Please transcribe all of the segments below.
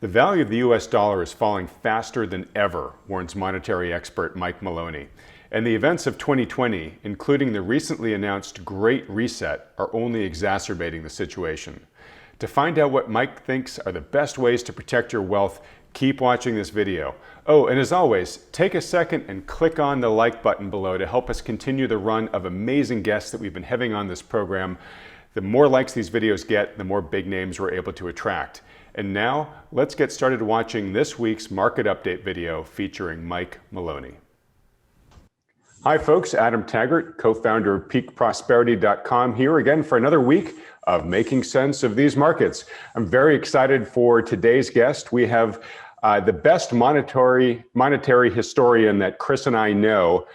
The value of the US dollar is falling faster than ever, warns monetary expert Mike Maloney. And the events of 2020, including the recently announced Great Reset, are only exacerbating the situation. To find out what Mike thinks are the best ways to protect your wealth, keep watching this video. Oh, and as always, take a second and click on the like button below to help us continue the run of amazing guests that we've been having on this program. The more likes these videos get, the more big names we're able to attract. And now, let's get started watching this week's market update video featuring Mike Maloney. Hi folks, Adam Taggart, co-founder of peakprosperity.com, here again for another week of making sense of these markets. I'm very excited for today's guest. We have the best monetary historian that Chris and I know,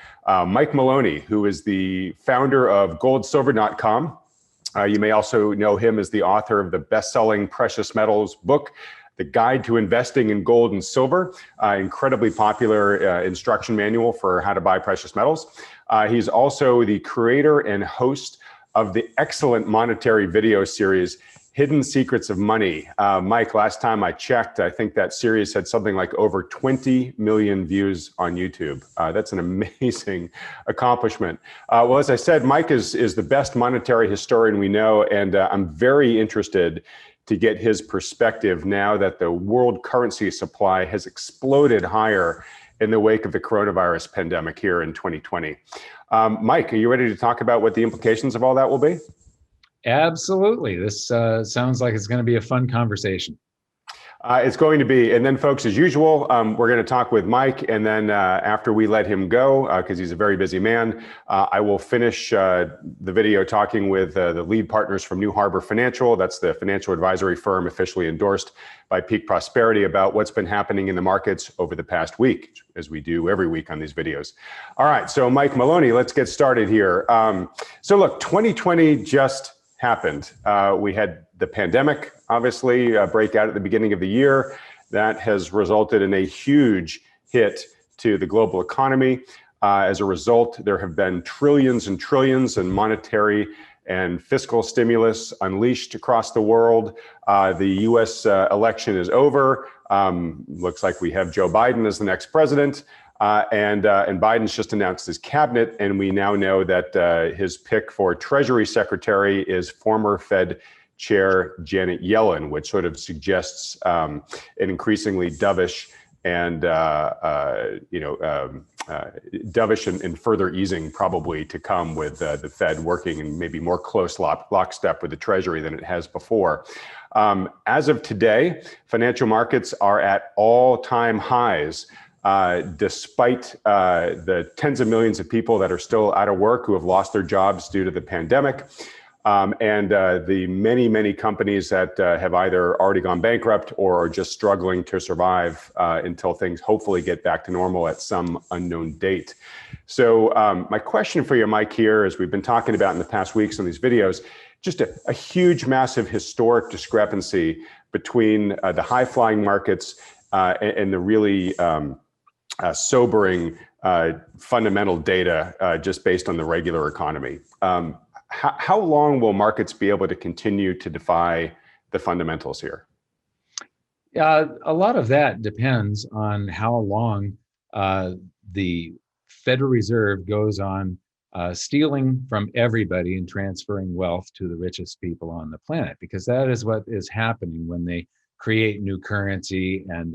Mike Maloney, who is the founder of goldsilver.com. You may also know him as the author of the best-selling precious metals book, The Guide to Investing in Gold and Silver, incredibly popular instruction manual for how to buy precious metals. He's also the creator and host of the excellent monetary video series, Hidden Secrets of Money. Mike, last time I checked, I think that series had something like over 20 million views on YouTube. That's an amazing accomplishment. Well, as I said, Mike is the best monetary historian we know, and I'm very interested to get his perspective now that the world currency supply has exploded higher in the wake of the coronavirus pandemic here in 2020. Mike, are you ready to talk about what the implications of all that will be? Absolutely. This sounds like it's going to be a fun conversation. It's going to be. And then, folks, as usual, we're going to talk with Mike. And then after we let him go, because he's a very busy man, I will finish the video talking with the lead partners from New Harbor Financial. That's the financial advisory firm officially endorsed by Peak Prosperity, about what's been happening in the markets over the past week, as we do every week on these videos. All right. So, Mike Maloney, let's get started here. So, look, 2020 just happened. We had the pandemic, obviously, break out at the beginning of the year. That has resulted in a huge hit to the global economy. As a result, there have been trillions and trillions in monetary and fiscal stimulus unleashed across the world. The US election is over. Looks like we have Joe Biden as the next president. And Biden's just announced his cabinet, and we now know that his pick for Treasury Secretary is former Fed Chair Janet Yellen, which sort of suggests an increasingly dovish and dovish and further easing probably to come with the Fed working in maybe more close lockstep with the Treasury than it has before. As of today, financial markets are at all-time highs. Despite the tens of millions of people that are still out of work, who have lost their jobs due to the pandemic, and the many, many companies that have either already gone bankrupt or are just struggling to survive until things hopefully get back to normal at some unknown date. So my question for you, Mike, here, as we've been talking about in the past weeks on these videos, just a huge, massive historic discrepancy between the high-flying markets and the really sobering fundamental data just based on the regular economy. How long will markets be able to continue to defy the fundamentals here? A lot of that depends on how long the Federal Reserve goes on stealing from everybody and transferring wealth to the richest people on the planet, because that is what is happening when they create new currency, and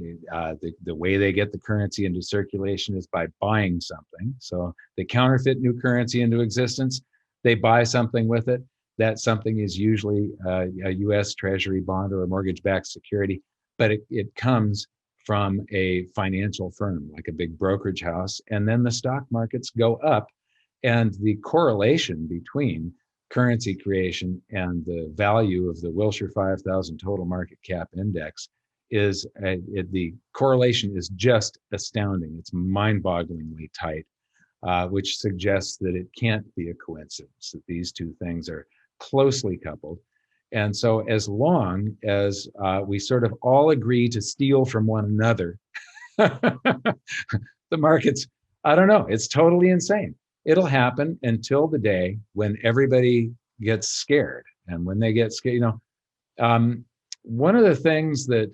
the way they get the currency into circulation is by buying something. So they counterfeit new currency into existence, they buy something with it. That something is usually a US Treasury bond or a mortgage-backed security, but it comes from a financial firm, like a big brokerage house, and then the stock markets go up, and the correlation between currency creation and the value of the Wilshire 5000 total market cap index is the correlation is just astounding. It's mind-bogglingly tight, which suggests that it can't be a coincidence that these two things are closely coupled. And so as long as we sort of all agree to steal from one another, the markets, I don't know, it's totally insane. It'll happen until the day when everybody gets scared. And when they get scared, One of the things that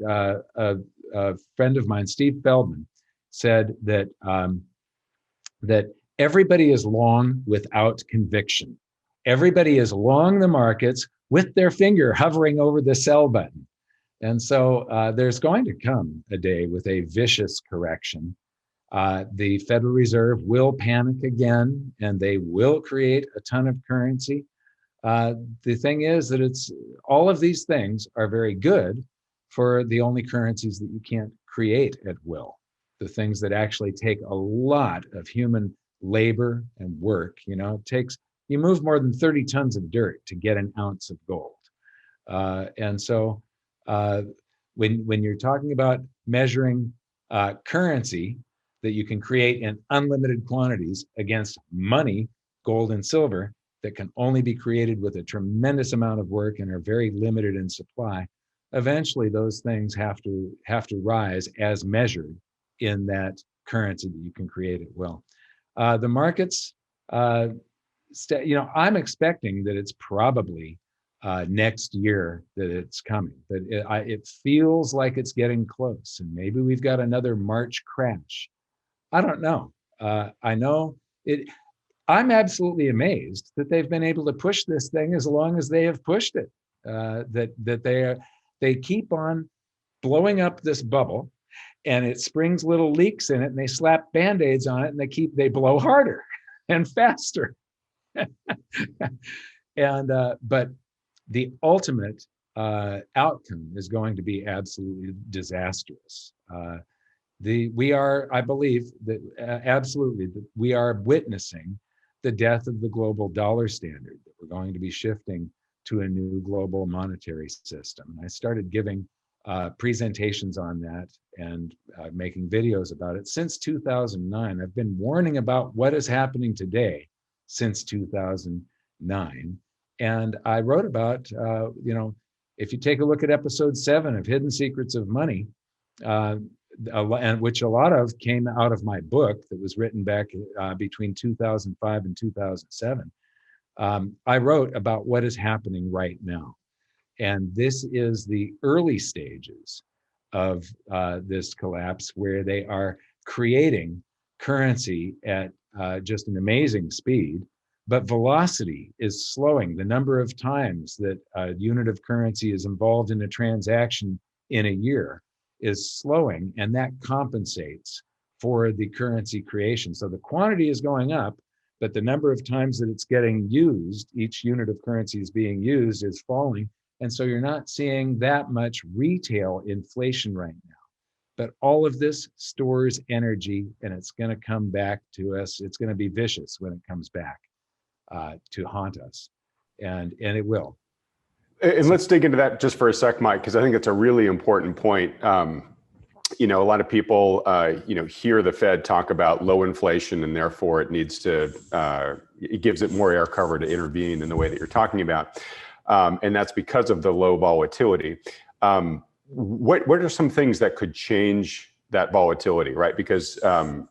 a friend of mine, Steve Feldman, said that everybody is long without conviction. Everybody is long the markets with their finger hovering over the sell button. And so there's going to come a day with a vicious correction. The Federal Reserve will panic again, and they will create a ton of currency. The thing is that it's all of these things are very good for the only currencies that you can't create at will. The things that actually take a lot of human labor and work. It takes, you move more than 30 tons of dirt to get an ounce of gold. And so when you're talking about measuring currency that you can create in unlimited quantities against money, gold and silver, that can only be created with a tremendous amount of work and are very limited in supply, eventually those things have to rise as measured in that currency that you can create at will. The markets, I'm expecting that it's probably next year that it's coming. But it feels like it's getting close, and maybe we've got another March crash. I don't know. I know it. I'm absolutely amazed that they've been able to push this thing as long as they have pushed it. That they keep on blowing up this bubble, and it springs little leaks in it, and they slap band-aids on it, and they blow harder and faster. And but the ultimate outcome is going to be absolutely disastrous. I believe that absolutely, that we are witnessing the death of the global dollar standard, that we're going to be shifting to a new global monetary system. I started giving presentations on that and making videos about it since 2009. I've been warning about what is happening today since 2009. And I wrote about, if you take a look at episode 7 of Hidden Secrets of Money, and which a lot of came out of my book that was written back between 2005 and 2007. I wrote about what is happening right now. And this is the early stages of this collapse, where they are creating currency at just an amazing speed, but velocity is slowing. The number of times that a unit of currency is involved in a transaction in a year is slowing, and that compensates for the currency creation. So the quantity is going up, but the number of times that it's getting used, each unit of currency is being used, is falling. And so you're not seeing that much retail inflation right now. But all of this stores energy, and it's going to come back to us. It's going to be vicious when it comes back to haunt us, and it will. And let's dig into that just for a sec, Mike, because I think it's a really important point. A lot of people, hear the Fed talk about low inflation, and therefore it needs to, it gives it more air cover to intervene in the way that you're talking about. And that's because of the low volatility. What are some things that could change that volatility, right? Because an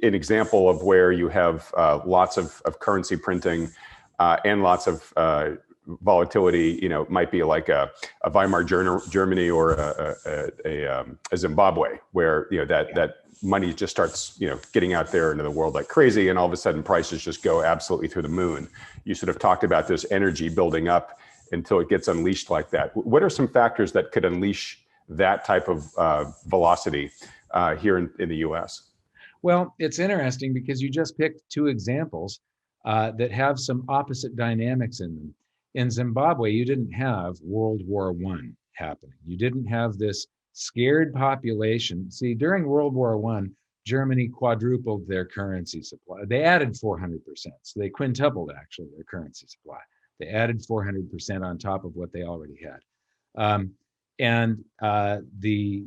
example of where you have lots of currency printing and lots of volatility, might be like a Weimar Germany or a Zimbabwe, where that money just starts getting out there into the world like crazy, and all of a sudden prices just go absolutely through the moon. You sort of talked about this energy building up until it gets unleashed like that. What are some factors that could unleash that type of velocity here in the U.S.? Well, it's interesting because you just picked two examples that have some opposite dynamics in them. In Zimbabwe, you didn't have World War I happening. You didn't have this scared population. See, during World War I, Germany quadrupled their currency supply. They added 400%. So they quintupled, actually, their currency supply. They added 400% on top of what they already had. The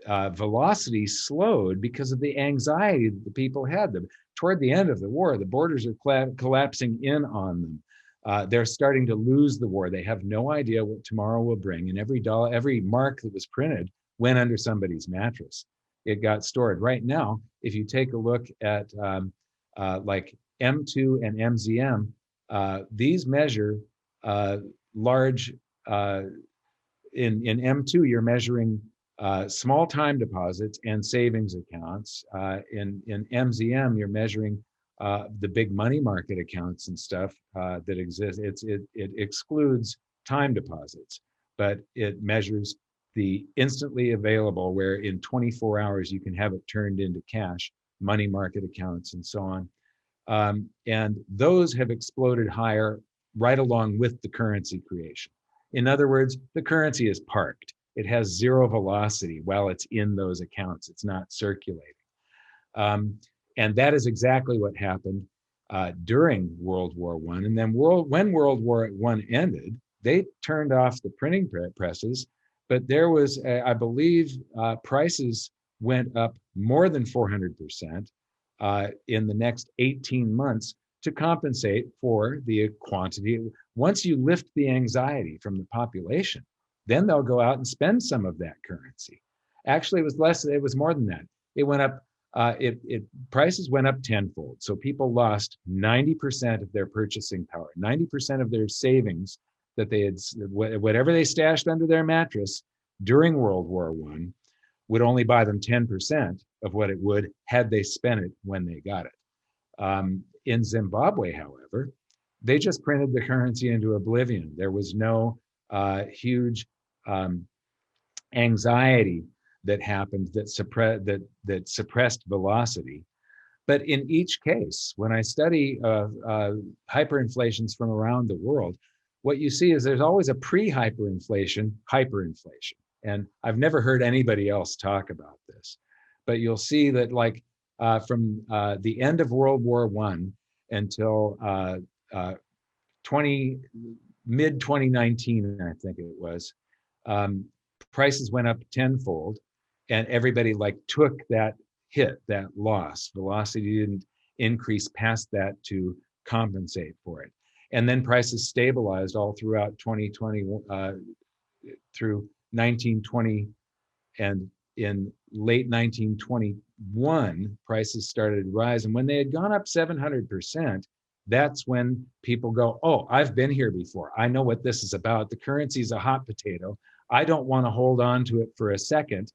velocity slowed because of the anxiety that the people had. Toward the end of the war, the borders are collapsing in on them. They're starting to lose the war. They have no idea what tomorrow will bring. And every mark that was printed went under somebody's mattress. It got stored. Right now, if you take a look at like M2 and MZM, these measure large in M2, you're measuring small time deposits and savings accounts. In MZM, you're measuring the big money market accounts and stuff that exist. It excludes time deposits, but it measures the instantly available, where in 24 hours you can have it turned into cash, money market accounts, and so on. And those have exploded higher right along with the currency creation. In other words, the currency is parked. It has zero velocity while it's in those accounts. It's not circulating. And that is exactly what happened during World War I. And then when World War I ended, they turned off the printing presses, but there was, I believe, prices went up more than 400% in the next 18 months to compensate for the quantity. Once you lift the anxiety from the population, then they'll go out and spend some of that currency. Actually, it was less, it was more than that. It went up, prices went up tenfold. So people lost 90% of their purchasing power, 90% of their savings that they had, whatever they stashed under their mattress during World War I would only buy them 10% of what it would had they spent it when they got it. In Zimbabwe, however, they just printed the currency into oblivion. There was no huge anxiety that happened that suppressed velocity. But in each case, when I study hyperinflations from around the world, what you see is there's always a pre-hyperinflation, hyperinflation. And I've never heard anybody else talk about this. But you'll see that from the end of World War I until mid-2019, I think it was, prices went up tenfold, and everybody took that hit, that loss. Velocity didn't increase past that to compensate for it. And then prices stabilized all throughout 2020 through 1920, and in late 1921, prices started to rise. And when they had gone up 700%, that's when people go, oh, I've been here before. I know what this is about. The currency is a hot potato. I don't want to hold on to it for a second.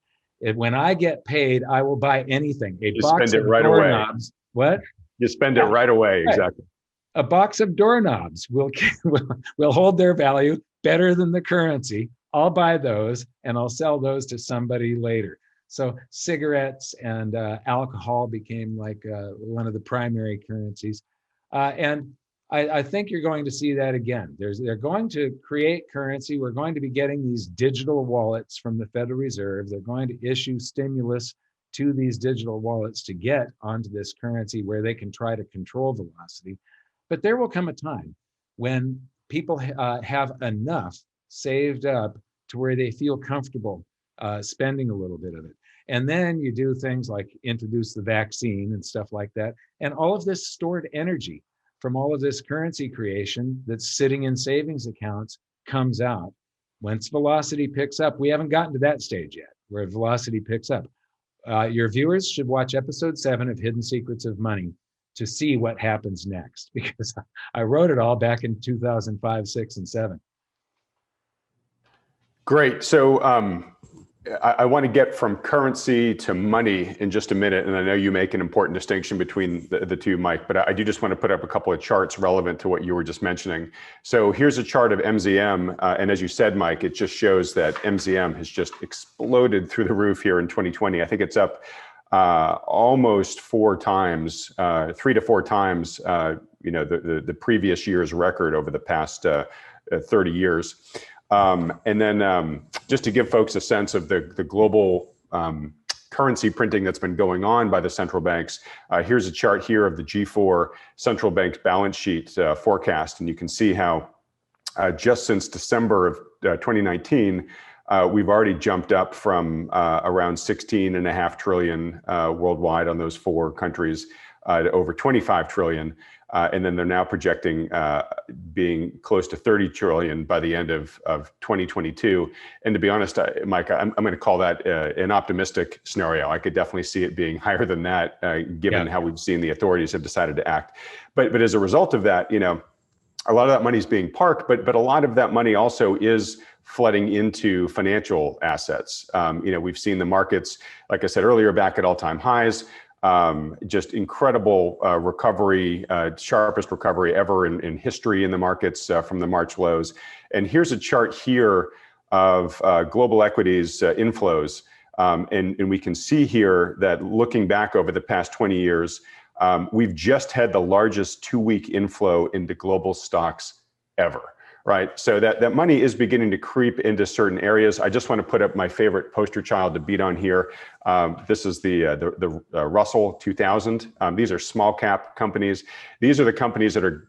When I get paid, I will buy anything. You spend it right away. What? You spend it right away, right. Exactly. A box of doorknobs will hold their value better than the currency. I'll buy those and I'll sell those to somebody later. So cigarettes and alcohol became one of the primary currencies. And I think you're going to see that again. They're going to create currency. We're going to be getting these digital wallets from the Federal Reserve. They're going to issue stimulus to these digital wallets to get onto this currency where they can try to control velocity. But there will come a time when people have enough saved up to where they feel comfortable spending a little bit of it. And then you do things like introduce the vaccine and stuff like that. And all of this stored energy from all of this currency creation that's sitting in savings accounts comes out. Once velocity picks up, we haven't gotten to that stage yet, where velocity picks up. Your viewers should watch episode 7 of Hidden Secrets of Money to see what happens next, because I wrote it all back in 2005, 6, and 7. Great. So I want to get from currency to money in just a minute. And I know you make an important distinction between the two, Mike, but I do just want to put up a couple of charts relevant to what you were just mentioning. So here's a chart of MZM. And as you said, Mike, it just shows that MZM has just exploded through the roof here in 2020. I think it's up almost 4 times, 3 to 4 times, the previous year's record over the past 30 years. And then just to give folks a sense of the global currency printing that's been going on by the central banks, here's a chart here of the G4 central bank's balance sheet forecast. And you can see how just since December of 2019, we've already jumped up from around 16.5 trillion worldwide on those 4 countries to over 25 trillion. And then they're now projecting being close to 30 trillion by the end of 2022. And to be honest, Mike, I'm going to call that an optimistic scenario. I could definitely see it being higher than that, given how we've seen the authorities have decided to act. But as a result of that, a lot of that money is being parked, but a lot of that money also is flooding into financial assets. We've seen the markets, like I said earlier, back at all-time highs. Just incredible recovery, sharpest recovery ever in history in the markets from the March lows. And here's a chart here of global equities inflows. And we can see here that looking back over the past 20 years, we've just had the largest 2-week inflow into global stocks ever. Right, so that money is beginning to creep into certain areas. I just want to put up my favorite poster child to beat on here. This is the Russell 2000. These are small cap companies. These are the companies that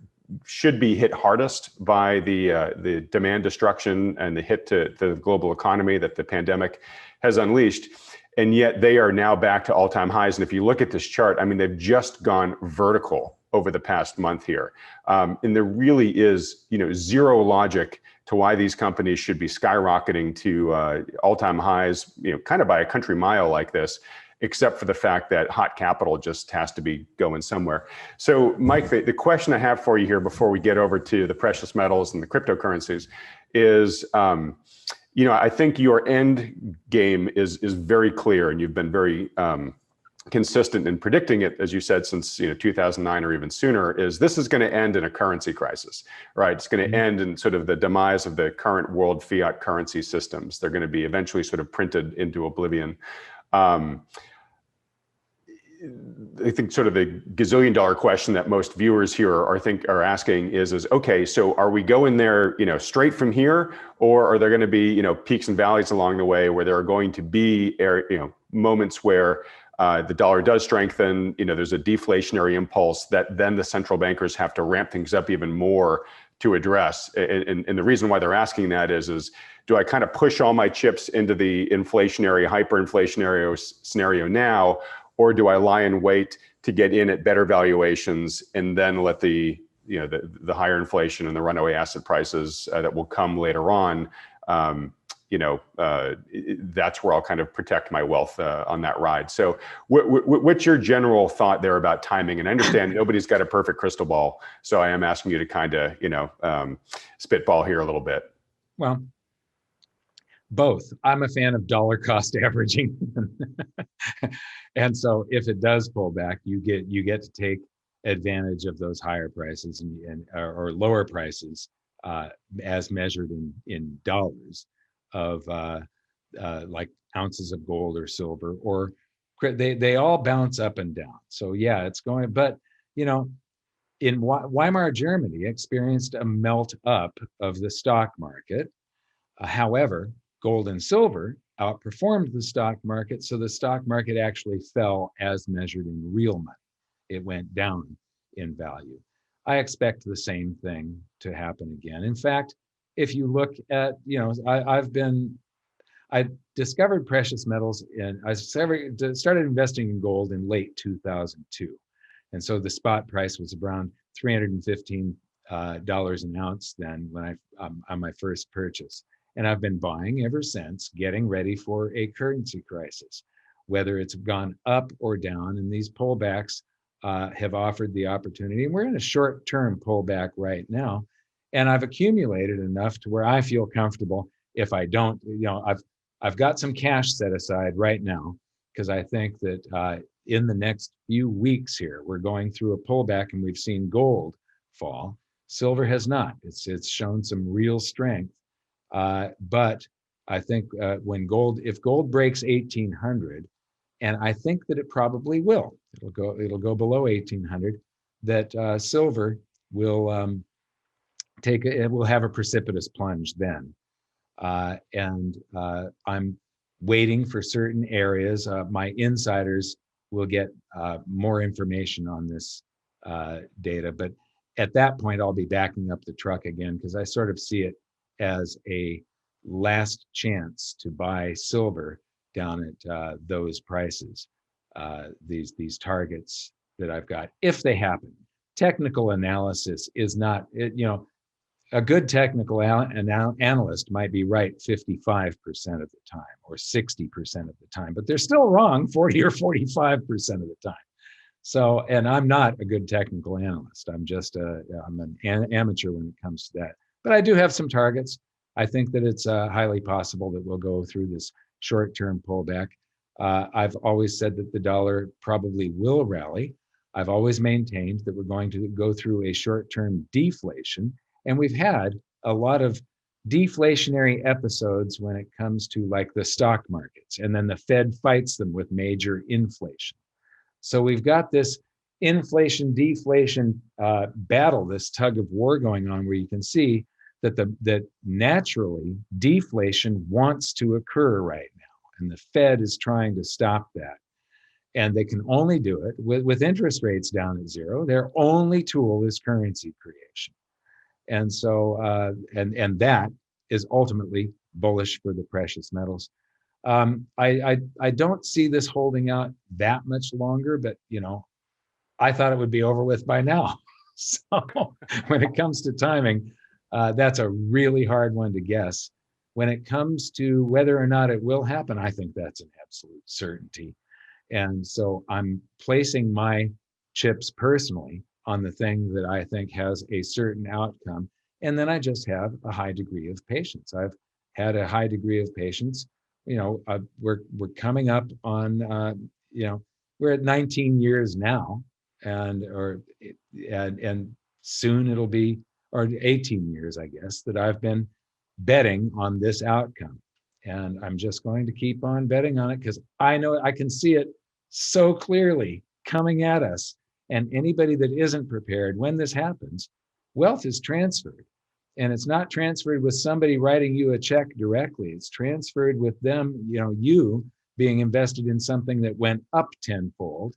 should be hit hardest by the demand destruction and the hit to the global economy that the pandemic has unleashed. And yet they are now back to all-time highs. And if you look at this chart, I mean, they've just gone vertical over the past month here. And there really is, zero logic to why these companies should be skyrocketing to all-time highs, kind of by a country mile like this, except for the fact that hot capital just has to be going somewhere. So Mike, the question I have for you here before we get over to the precious metals and the cryptocurrencies is, I think your end game is very clear, and you've been very consistent in predicting it, as you said, since 2009 or even sooner, is this is going to end in a currency crisis, right? It's going to end in sort of the demise of the current world fiat currency systems. They're going to be eventually sort of printed into oblivion. I think sort of the gazillion-dollar question that most viewers here are asking is okay, so are we going there, straight from here, or are there going to be, peaks and valleys along the way where there are going to be, moments where the dollar does strengthen, there's a deflationary impulse that then the central bankers have to ramp things up even more to address. And the reason why they're asking that is do I kind of push all my chips into the inflationary, hyperinflationary scenario now, or do I lie in wait to get in at better valuations and then let the higher inflation and the runaway asset prices that will come later on, that's where I'll kind of protect my wealth on that ride. So what's your general thought there about timing? And I understand nobody's got a perfect crystal ball, so I am asking you to kind of, spitball here a little bit. Well, both. I'm a fan of dollar cost averaging. And so if it does pull back, you get to take advantage of those higher prices or lower prices as measured in dollars of like ounces of gold or silver, or they all bounce up and down. So yeah, it's going, but in Weimar Germany experienced a melt up of the stock market. However, gold and silver outperformed the stock market, so the stock market actually fell as measured in real money. It went down in value. I expect the same thing to happen again. In fact, if you look at, I discovered precious metals and I started investing in gold in late 2002. And so the spot price was around $315 an ounce then when on my first purchase. And I've been buying ever since, getting ready for a currency crisis, whether it's gone up or down. And these pullbacks have offered the opportunity. And we're in a short-term pullback right now. And I've accumulated enough to where I feel comfortable. If I don't, I've got some cash set aside right now, because I think that in the next few weeks here, we're going through a pullback, and we've seen gold fall. Silver has not. It's shown some real strength. But I think if gold breaks 1,800, and I think that it probably will, it'll go below 1,800, that silver will it will have a precipitous plunge then. And I'm waiting for certain areas. My insiders will get more information on this data, but at that point, I'll be backing up the truck again, because I sort of see it as a last chance to buy silver down at those prices, these targets that I've got, if they happen. Technical analysis is not, a good technical analyst might be right 55% of the time or 60% of the time, but they're still wrong 40 or 45% of the time. So, and I'm not a good technical analyst. I'm an amateur when it comes to that. But I do have some targets. I think that it's highly possible that we'll go through this short-term pullback. I've always said that the dollar probably will rally. I've always maintained that we're going to go through a short-term deflation, and we've had a lot of deflationary episodes when it comes to like the stock markets, and then the Fed fights them with major inflation. So we've got this inflation deflation battle, this tug of war going on, where you can see that naturally deflation wants to occur right now, and the Fed is trying to stop that. And they can only do it with interest rates down at zero. Their only tool is currency creation. And so, and that is ultimately bullish for the precious metals. I don't see this holding out that much longer, but I thought it would be over with by now. So when it comes to timing, that's a really hard one to guess. When it comes to whether or not it will happen, I think that's an absolute certainty. And so I'm placing my chips personally on the thing that I think has a certain outcome. And then I just have a high degree of patience. I've had a high degree of patience. We're coming up on, we're at 19 years now, and soon it'll be, or 18 years, I guess, that I've been betting on this outcome. And I'm just going to keep on betting on it because I know I can see it so clearly coming at us. And anybody that isn't prepared when this happens, wealth is transferred. And it's not transferred with somebody writing you a check directly. It's transferred with them, you being invested in something that went up tenfold,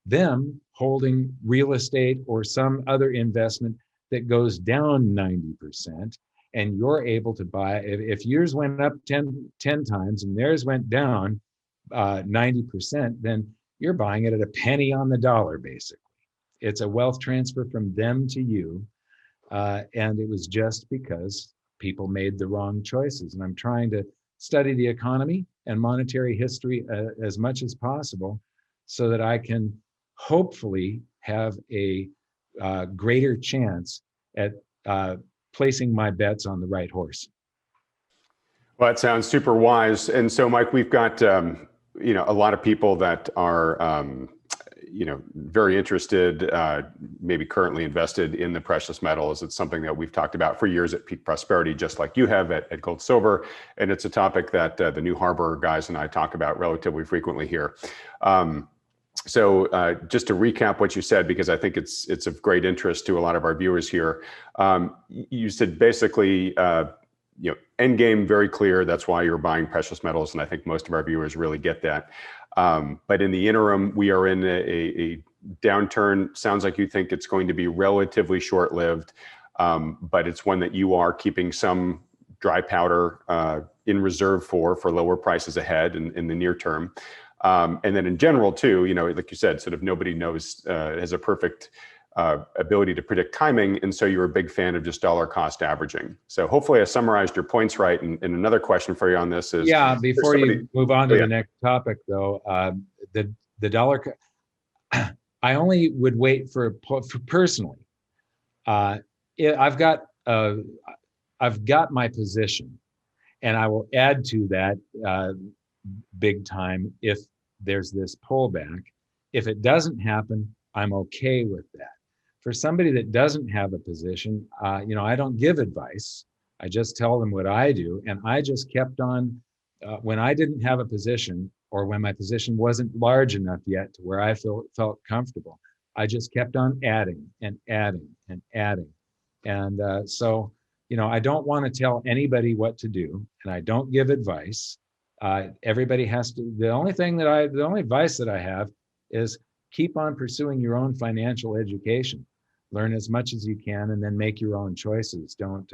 them holding real estate or some other investment that goes down 90%. And you're able to buy, if yours went up 10 times and theirs went down 90%, then you're buying it at a penny on the dollar, basically. It's a wealth transfer from them to you. And it was just because people made the wrong choices. And I'm trying to study the economy and monetary history as much as possible so that I can hopefully have a greater chance at placing my bets on the right horse. Well, that sounds super wise. And so, Mike, we've got a lot of people that are very interested, maybe currently invested in the precious metals. It's something that we've talked about for years at Peak Prosperity, just like you have at Gold Silver. And it's a topic that the New Harbor guys and I talk about relatively frequently here. So just to recap what you said, because I think it's of great interest to a lot of our viewers here. You said basically, end game very clear. That's why you're buying precious metals. And I think most of our viewers really get that. But in the interim, we are in a downturn. Sounds like you think it's going to be relatively short-lived, but it's one that you are keeping some dry powder in reserve for lower prices ahead in the near term. And then in general, too, like you said, sort of nobody knows, has a perfect ability to predict timing. And so you're a big fan of just dollar cost averaging. So hopefully I summarized your points right. And another question for you on this is— Yeah, before you move on to the next topic, though, the dollar, I only would wait for personally. I've got my position, and I will add to that big time if there's this pullback. If it doesn't happen, I'm okay with that. For somebody that doesn't have a position, I don't give advice. I just tell them what I do. And I just kept on, when I didn't have a position, or when my position wasn't large enough yet to where I felt comfortable, I just kept on adding and adding and adding. And so, I don't want to tell anybody what to do, and I don't give advice. Everybody has to, the only advice that I have is keep on pursuing your own financial education. Learn as much as you can, and then make your own choices. Don't,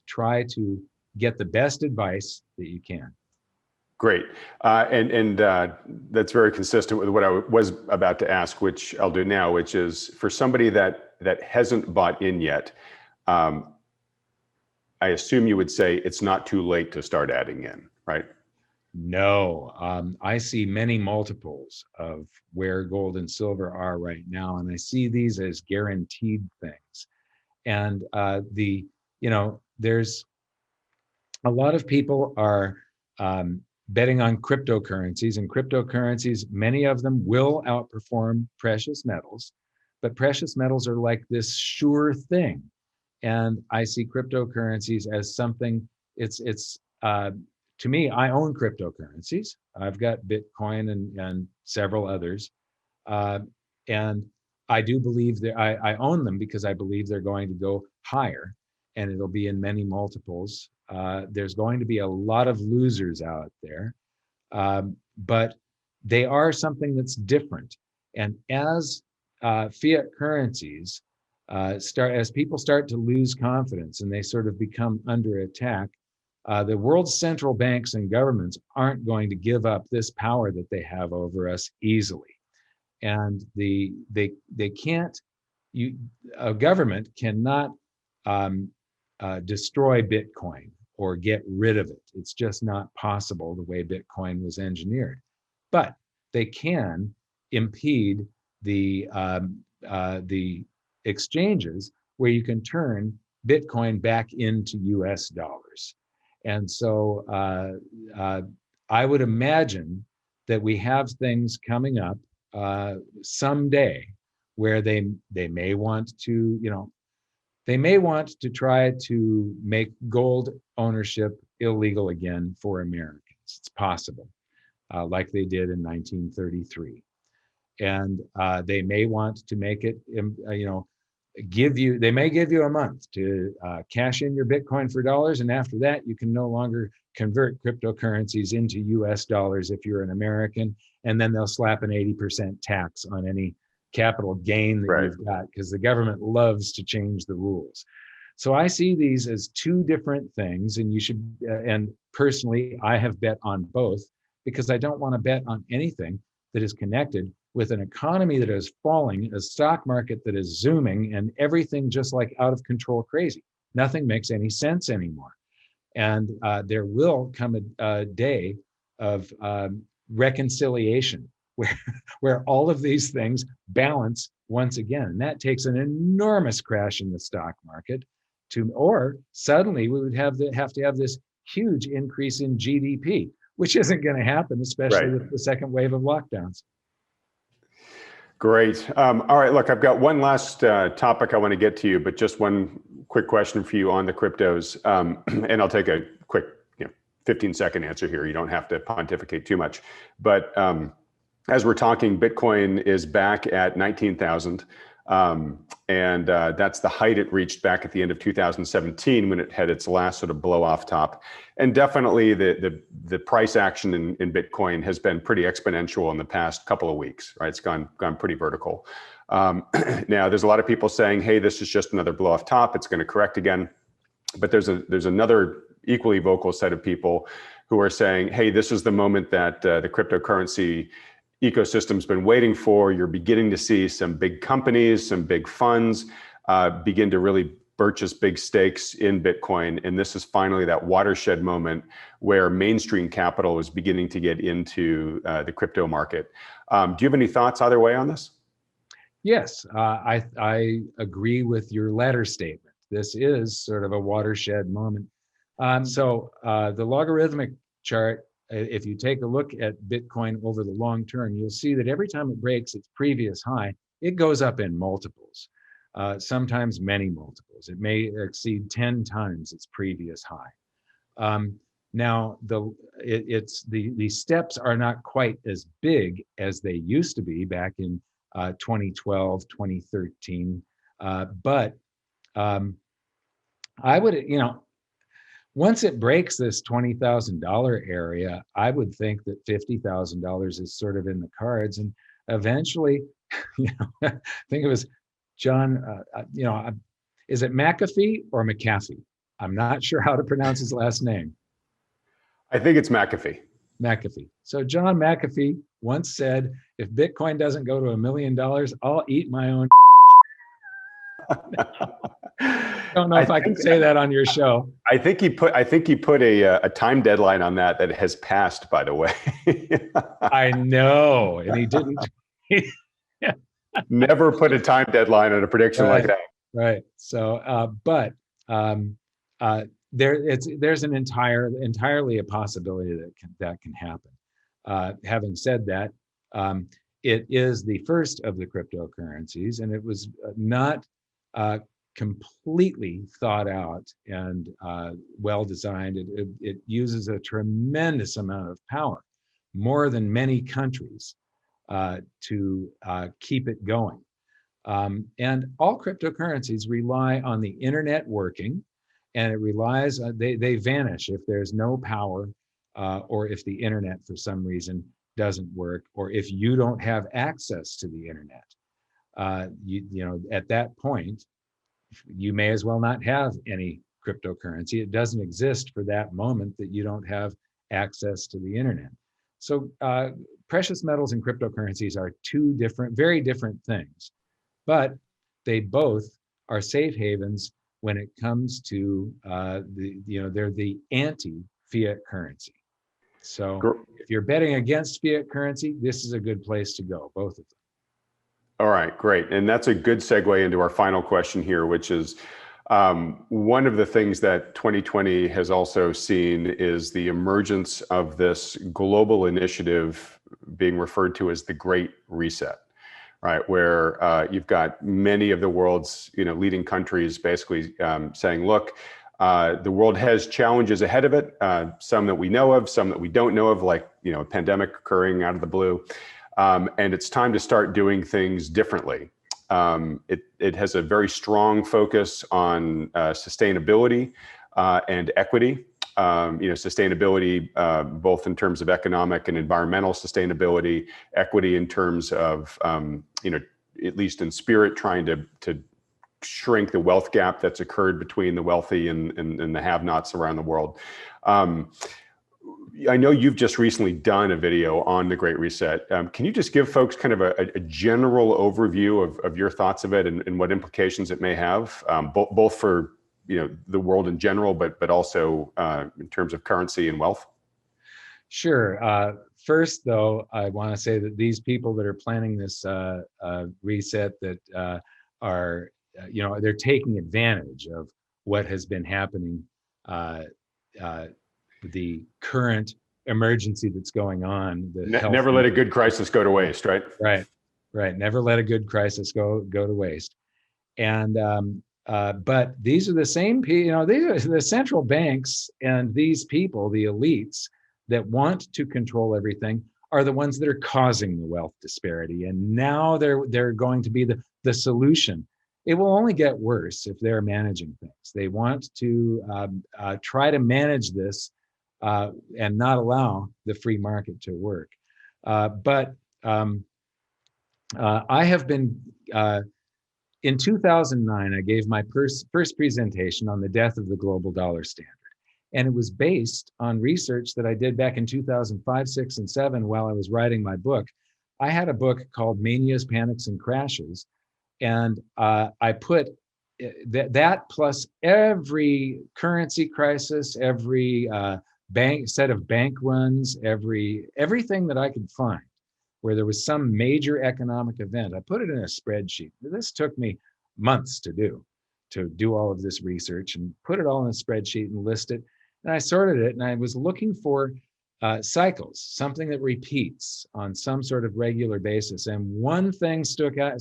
try to get the best advice that you can. Great. And that's very consistent with what I was about to ask, which I'll do now, which is for somebody that hasn't bought in yet, I assume you would say it's not too late to start adding in, right? No, I see many multiples of where gold and silver are right now, and I see these as guaranteed things. And there's a lot of people are betting on cryptocurrencies, and cryptocurrencies, many of them will outperform precious metals, but precious metals are like this sure thing. And I see cryptocurrencies as something, it's to me, I own cryptocurrencies. I've got Bitcoin and several others. Uh, and I do believe that I own them because I believe they're going to go higher, and it'll be in many multiples. There's going to be a lot of losers out there, but they are something that's different. And as fiat currencies as people start to lose confidence and they sort of become under attack, the world's central banks and governments aren't going to give up this power that they have over us easily. And they can't. A government cannot destroy Bitcoin or get rid of it. It's just not possible the way Bitcoin was engineered. But they can impede the exchanges where you can turn Bitcoin back into US dollars. And so I would imagine that we have things coming up someday where they may want to, they may want to try to make gold ownership illegal again for Americans. It's possible, like they did in 1933. And they may want to make it, they may give you a month to cash in your Bitcoin for dollars. And after that, you can no longer convert cryptocurrencies into US dollars if you're an American. And then they'll slap an 80% tax on any capital gain that you've got, because the government loves to change the rules. So I see these as two different things, and you should, and personally, I have bet on both because I don't want to bet on anything that is connected with an economy that is falling, a stock market that is zooming, and everything just like out of control crazy. Nothing makes any sense anymore. And there will come a day of reconciliation where all of these things balance once again. And that takes an enormous crash in the stock market or suddenly we would have to have this huge increase in GDP, which isn't going to happen, especially with the second wave of lockdowns. Great. All right, look, I've got one last topic I want to get to you, but just one quick question for you on the cryptos. And I'll take a quick 15-second answer here. You don't have to pontificate too much. But as we're talking, Bitcoin is back at 19,000. And that's the height it reached back at the end of 2017 when it had its last sort of blow off top. And definitely the price action in Bitcoin has been pretty exponential in the past couple of weeks, right? It's gone pretty vertical. Now there's a lot of people saying, hey, this is just another blow off top. It's going to correct again. But there's another equally vocal set of people who are saying, hey, this is the moment that the cryptocurrency ecosystem's been waiting for. You're beginning to see some big companies, some big funds begin to really purchase big stakes in Bitcoin. And this is finally that watershed moment where mainstream capital is beginning to get into the crypto market. Do you have any thoughts either way on this? Yes, I agree with your latter statement. This is sort of a watershed moment. So the logarithmic chart, if you take a look at Bitcoin over the long term, you'll see that every time it breaks its previous high, it goes up in multiples, sometimes many multiples. It may exceed 10 times its previous high. Now, the steps are not quite as big as they used to be back in 2012, 2013. But I would, once it breaks this $20,000 area, I would think that $50,000 is sort of in the cards. And eventually, I think it was John, is it McAfee or McAfee? I'm not sure how to pronounce his last name. I think it's McAfee. McAfee. So John McAfee once said, if Bitcoin doesn't go to $1 million, I'll eat my own. Don't know if I can say that on your show. I think he put a time deadline on that has passed, by the way. I know, and he didn't. Never put a time deadline on a prediction like that. Right. So, but there's an entirely a possibility that can happen. Having said that, it is the first of the cryptocurrencies, and it was not completely thought out and well designed. It uses a tremendous amount of power, more than many countries, to keep it going. And all cryptocurrencies rely on the internet working, and it relies they vanish if there's no power, or if the internet for some reason doesn't work, or if you don't have access to the internet. You know, at that point, you may as well not have any cryptocurrency. It doesn't exist for that moment that you don't have access to the internet. So precious metals and cryptocurrencies are two very different things, but they both are safe havens when it comes to they're the anti-fiat currency. So if you're betting against fiat currency, this is a good place to go, both of them. All right, great. And that's a good segue into our final question here, which is one of the things that 2020 has also seen is the emergence of this global initiative being referred to as the Great Reset, right? Where you've got many of the world's leading countries basically saying, look, the world has challenges ahead of it, some that we know of, some that we don't know of, like a pandemic occurring out of the blue. And it's time to start doing things differently. It has a very strong focus on sustainability and equity. Sustainability both in terms of economic and environmental sustainability, equity in terms of at least in spirit, trying to shrink the wealth gap that's occurred between the wealthy and the have-nots around the world. I know you've just recently done a video on the Great Reset. Can you just give folks kind of a general overview of your thoughts of it and what implications it may have, both for the world in general, but also in terms of currency and wealth? Sure. First, though, I want to say that these people that are planning this reset that are, they're taking advantage of what has been happening, the current emergency that's going on. Never let a good crisis go to waste, right? Right. Never let a good crisis go to waste. And but these are the same people, these are the central banks, and these people, the elites that want to control everything, are the ones that are causing the wealth disparity. And now they're going to be the solution. It will only get worse if they're managing things. They want to try to manage this and not allow the free market to work. But I have been, in 2009, I gave my first presentation on the death of the global dollar standard. And it was based on research that I did back in 2005, 6, and 7 while I was writing my book. I had a book called Manias, Panics, and Crashes. And I put that plus every currency crisis, every set of bank runs, everything that I could find where there was some major economic event. I put it in a spreadsheet. This took me months to do all of this research and put it all in a spreadsheet and list it. And I sorted it, and I was looking for cycles, something that repeats on some sort of regular basis. And one thing stuck out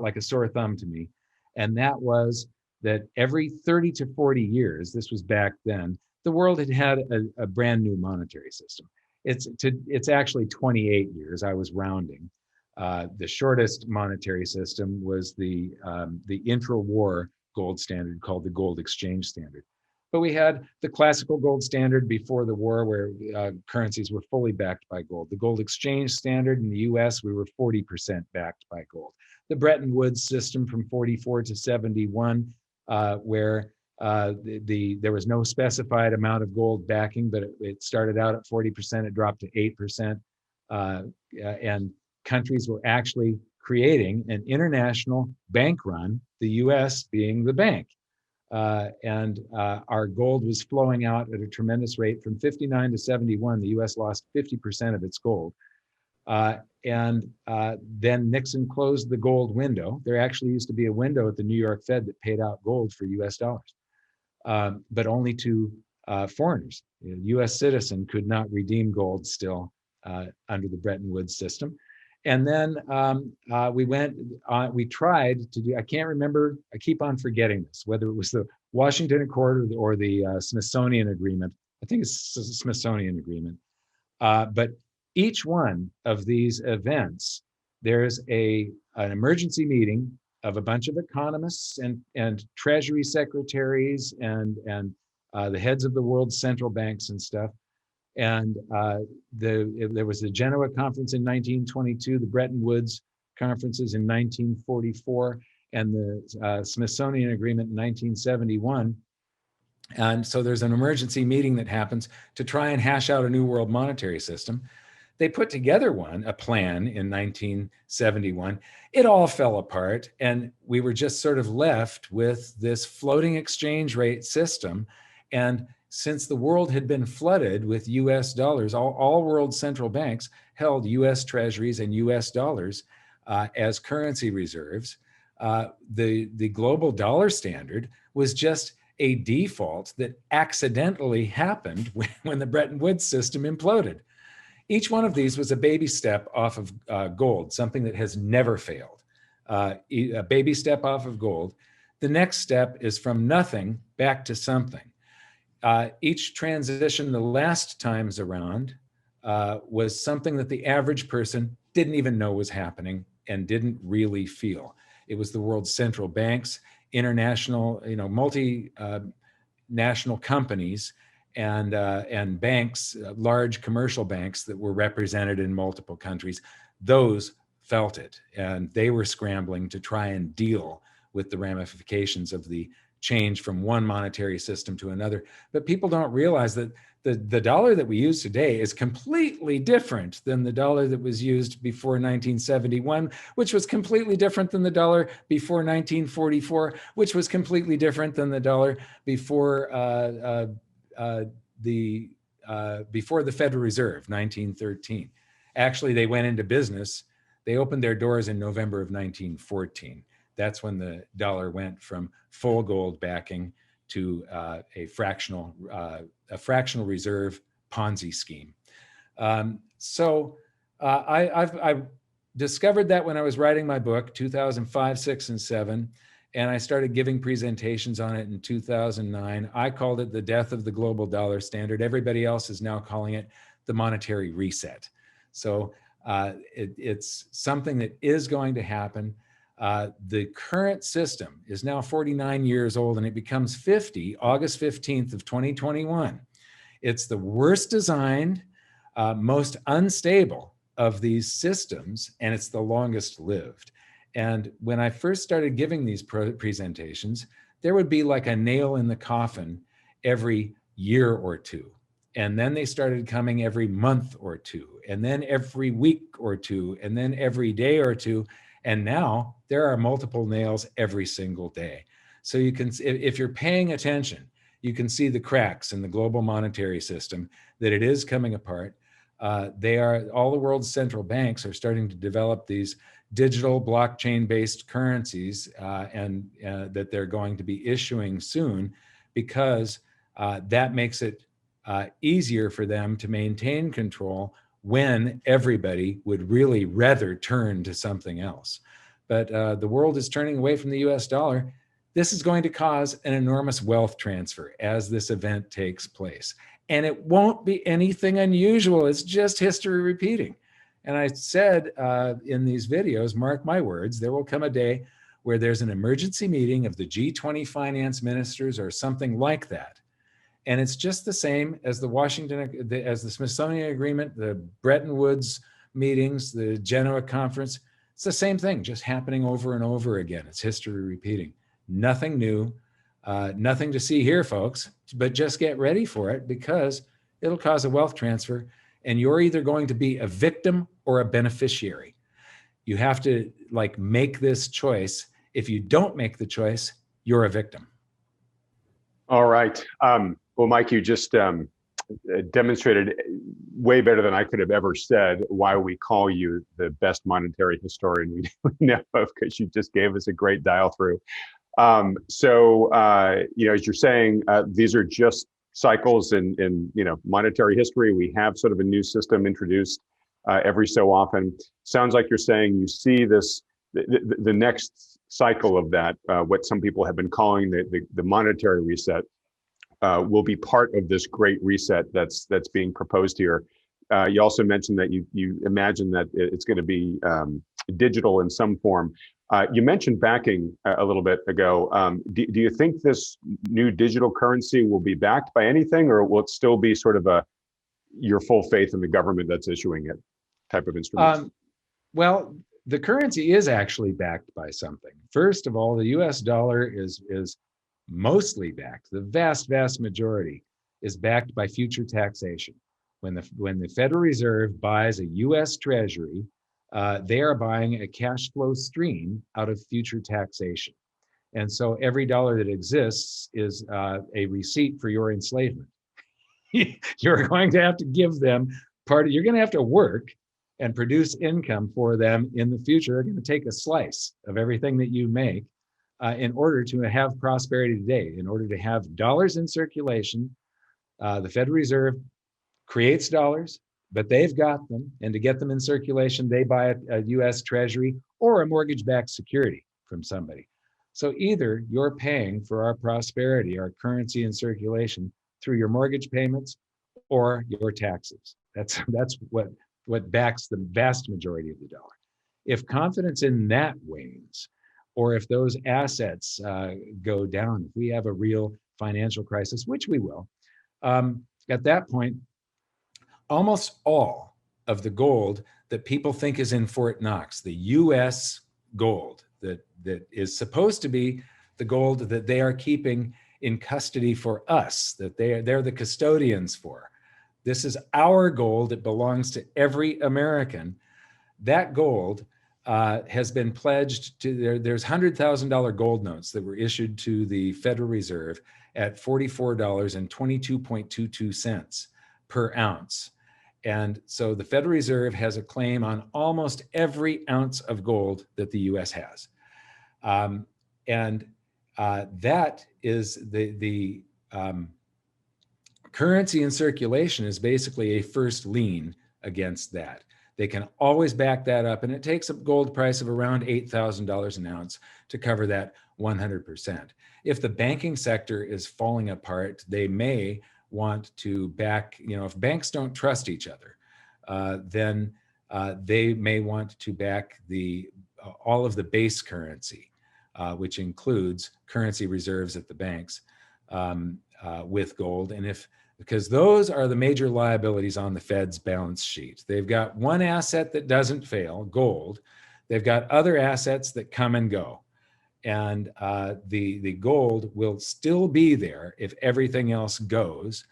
like a sore thumb to me. And that was that every 30 to 40 years, this was back then, the world had a brand new monetary system. It's actually 28 years. I was rounding. The shortest monetary system was the intra-war gold standard called the gold exchange standard. But we had the classical gold standard before the war, where currencies were fully backed by gold. The gold exchange standard in the US, we were 40% backed by gold. The Bretton Woods system from 44 to 71, where there was no specified amount of gold backing, but it started out at 40%, it dropped to 8%. And countries were actually creating an international bank run, the US being the bank. And our gold was flowing out at a tremendous rate from 59 to 71. The US lost 50% of its gold. Then Nixon closed the gold window. There actually used to be a window at the New York Fed that paid out gold for US dollars, but only to foreigners. A US citizen could not redeem gold still under the Bretton Woods system. And then we tried to do, I can't remember, I keep on forgetting this, whether it was the Washington Accord or the Smithsonian Agreement. I think it's the Smithsonian Agreement. But each one of these events, there's an emergency meeting of a bunch of economists and treasury secretaries and the heads of the world's central banks and stuff. And there was the Genoa Conference in 1922, the Bretton Woods conferences in 1944, and the Smithsonian Agreement in 1971. And so there's an emergency meeting that happens to try and hash out a new world monetary system. They put together a plan in 1971. It all fell apart, and we were just sort of left with this floating exchange rate system. And since the world had been flooded with US dollars, all world central banks held US treasuries and US dollars as currency reserves. The global dollar standard was just a default that accidentally happened when the Bretton Woods system imploded. Each one of these was a baby step off of gold, something that has never failed. A baby step off of gold. The next step is from nothing back to something. Each transition the last times around was something that the average person didn't even know was happening and didn't really feel. It was the world's central banks, international, multinational companies, and banks, large commercial banks that were represented in multiple countries. Those felt it, and they were scrambling to try and deal with the ramifications of the change from one monetary system to another. But people don't realize that the dollar that we use today is completely different than the dollar that was used before 1971, which was completely different than the dollar before 1944, which was completely different than the dollar before before the Federal Reserve, 1913. Actually, they went into business. They opened their doors in November of 1914. That's when the dollar went from full gold backing to a fractional reserve Ponzi scheme. I've discovered that when I was writing my book, 2005, 6, and 7, and I started giving presentations on it in 2009. I called it the death of the global dollar standard. Everybody else is now calling it the monetary reset. So it's something that is going to happen. The current system is now 49 years old, and it becomes 50 August 15th of 2021. It's the worst designed, most unstable of these systems, and it's the longest lived. And when I first started giving these presentations, there would be like a nail in the coffin every year or two. And then they started coming every month or two, and then every week or two, and then every day or two. And now there are multiple nails every single day. So you can, if you're paying attention, you can see the cracks in the global monetary system, that it is coming apart. All the world's central banks are starting to develop these digital blockchain-based currencies and that they're going to be issuing soon, because that makes it easier for them to maintain control when everybody would really rather turn to something else. But the world is turning away from the US dollar. This is going to cause an enormous wealth transfer as this event takes place. And it won't be anything unusual. It's just history repeating. And I said in these videos, mark my words, there will come a day where there's an emergency meeting of the G20 finance ministers or something like that. And it's just the same as the Smithsonian Agreement, the Bretton Woods meetings, the Genoa Conference. It's the same thing, just happening over and over again. It's history repeating. Nothing new, nothing to see here, folks, but just get ready for it, because it'll cause a wealth transfer, and you're either going to be a victim or a beneficiary. You have to like make this choice. If you don't make the choice, you're a victim. All right. Well, Mike, you just demonstrated way better than I could have ever said why we call you the best monetary historian we know of, because you just gave us a great dial through. As you're saying, these are just cycles in monetary history. We have sort of a new system introduced every so often. Sounds like you're saying you see this the next cycle of that, what some people have been calling the monetary reset, will be part of this great reset that's being proposed here. You also mentioned that you imagine that it's going to be digital in some form. You mentioned backing a little bit ago. Do you think this new digital currency will be backed by anything, or will it still be sort of your full faith in the government that's issuing it type of instrument? Well, the currency is actually backed by something. First of all, the US dollar is mostly backed. The vast majority is backed by future taxation. When the Federal Reserve buys a US Treasury, they are buying a cash flow stream out of future taxation. And so every dollar that exists is a receipt for your enslavement. You're going to have to give them you're going to have to work and produce income for them in the future. They're going to take a slice of everything that you make in order to have prosperity today, in order to have dollars in circulation. The Federal Reserve creates dollars, but they've got them. And to get them in circulation, they buy a US Treasury or a mortgage-backed security from somebody. So either you're paying for our prosperity, our currency in circulation, through your mortgage payments or your taxes. That's what backs the vast majority of the dollar. If confidence in that wanes, or if those assets go down, if we have a real financial crisis, which we will, at that point, almost all of the gold that people think is in Fort Knox, the US gold that is supposed to be the gold that they are keeping in custody for us, that they're the custodians for. This is our gold. It belongs to every American. That gold has been pledged to, there's $100,000 gold notes that were issued to the Federal Reserve at $44.2222 per ounce. And so the Federal Reserve has a claim on almost every ounce of gold that the US has. That is the currency in circulation is basically a first lien against that. They can always back that up, and it takes a gold price of around $8,000 an ounce to cover that 100%. If the banking sector is falling apart, they may want to back, if banks don't trust each other, then they may want to back all of the base currency, which includes currency reserves at the banks with gold. And because those are the major liabilities on the Fed's balance sheet. They've got one asset that doesn't fail, gold. They've got other assets that come and go. And the gold will still be there if everything else goes.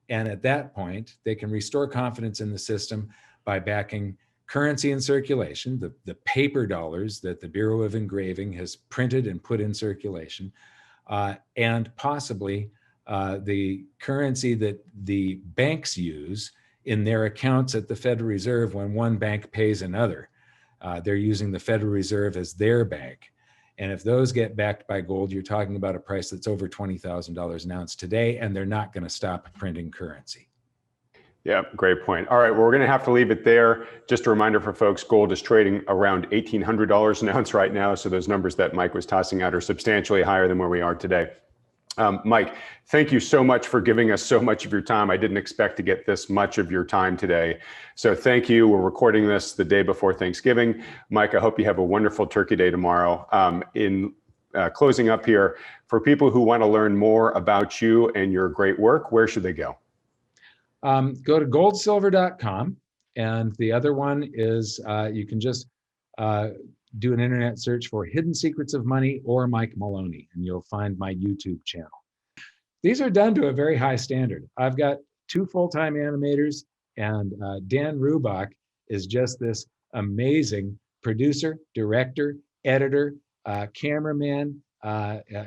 And at that point, they can restore confidence in the system by backing currency in circulation, the paper dollars that the Bureau of Engraving has printed and put in circulation, and possibly the currency that the banks use in their accounts at the Federal Reserve when one bank pays another. They're using the Federal Reserve as their bank. And if those get backed by gold, you're talking about a price that's over $20,000 an ounce today, and they're not going to stop printing currency. Yeah, great point. All right, well, we're going to have to leave it there. Just a reminder for folks, gold is trading around $1,800 an ounce right now. So those numbers that Mike was tossing out are substantially higher than where we are today. Mike, thank you so much for giving us so much of your time. I didn't expect to get this much of your time today. So thank you. We're recording this the day before Thanksgiving. Mike, I hope you have a wonderful Turkey Day tomorrow. In closing up here, for people who want to learn more about you and your great work, where should they go? Go to goldsilver.com. And the other one is you can just do an internet search for Hidden Secrets of Money or Mike Maloney, and you'll find my YouTube channel. These are done to a very high standard. I've got 2 full-time animators, and Dan Rubach is just this amazing producer, director, editor, cameraman.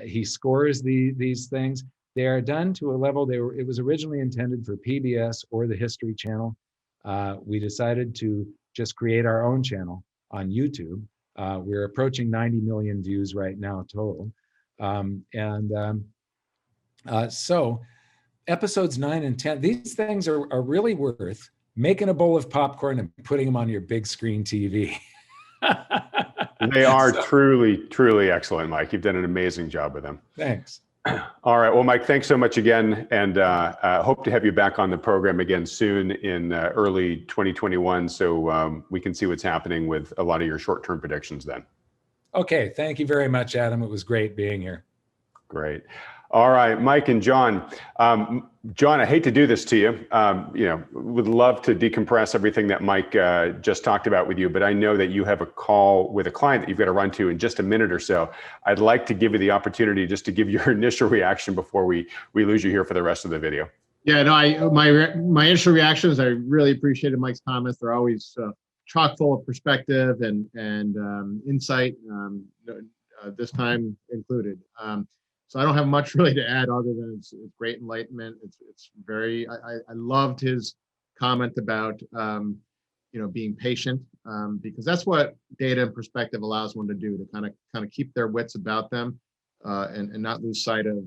He scores these things. They are done to a level it was originally intended for PBS or the History Channel. We decided to just create our own channel on YouTube. We're approaching 90 million views right now total. So episodes 9 and 10, these things are really worth making a bowl of popcorn and putting them on your big screen TV. They are truly, truly excellent, Mike. You've done an amazing job with them. Thanks. All right. Well, Mike, thanks so much again. And hope to have you back on the program again soon in early 2021 so we can see what's happening with a lot of your short-term predictions then. Okay. Thank you very much, Adam. It was great being here. Great. All right, Mike and John. John, I hate to do this to you. Would love to decompress everything that Mike just talked about with you, but I know that you have a call with a client that you've got to run to in just a minute or so. I'd like to give you the opportunity just to give your initial reaction before we lose you here for the rest of the video. Yeah, no, my initial reaction is I really appreciated Mike's comments. They're always chock full of perspective and insight, this time included. So I don't have much really to add other than it's great enlightenment. It's very, I loved his comment about, being patient, because that's what data and perspective allows one to do, to kind of keep their wits about them, and not lose sight of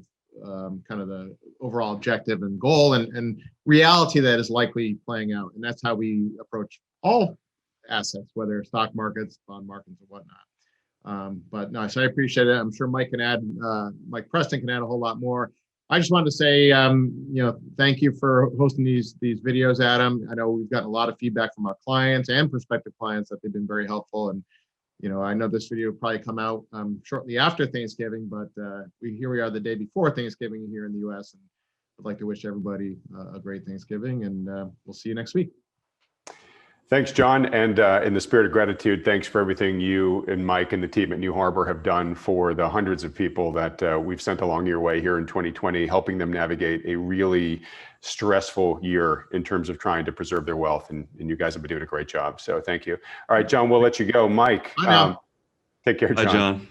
kind of the overall objective and goal and reality that is likely playing out. And that's how we approach all assets, whether stock markets, bond markets, or whatnot. But no, so I appreciate it. I'm sure Mike Preston can add a whole lot more. I just wanted to say, thank you for hosting these videos, Adam. I know we've gotten a lot of feedback from our clients and prospective clients that they've been very helpful. And, I know this video will probably come out shortly after Thanksgiving, but here we are the day before Thanksgiving here in the US. And I'd like to wish everybody a great Thanksgiving, and we'll see you next week. Thanks, John. And in the spirit of gratitude, thanks for everything you and Mike and the team at New Harbor have done for the hundreds of people that we've sent along your way here in 2020, helping them navigate a really stressful year in terms of trying to preserve their wealth. And you guys have been doing a great job. So thank you. All right, John, we'll let you go. Mike, take care, John. Hi, John.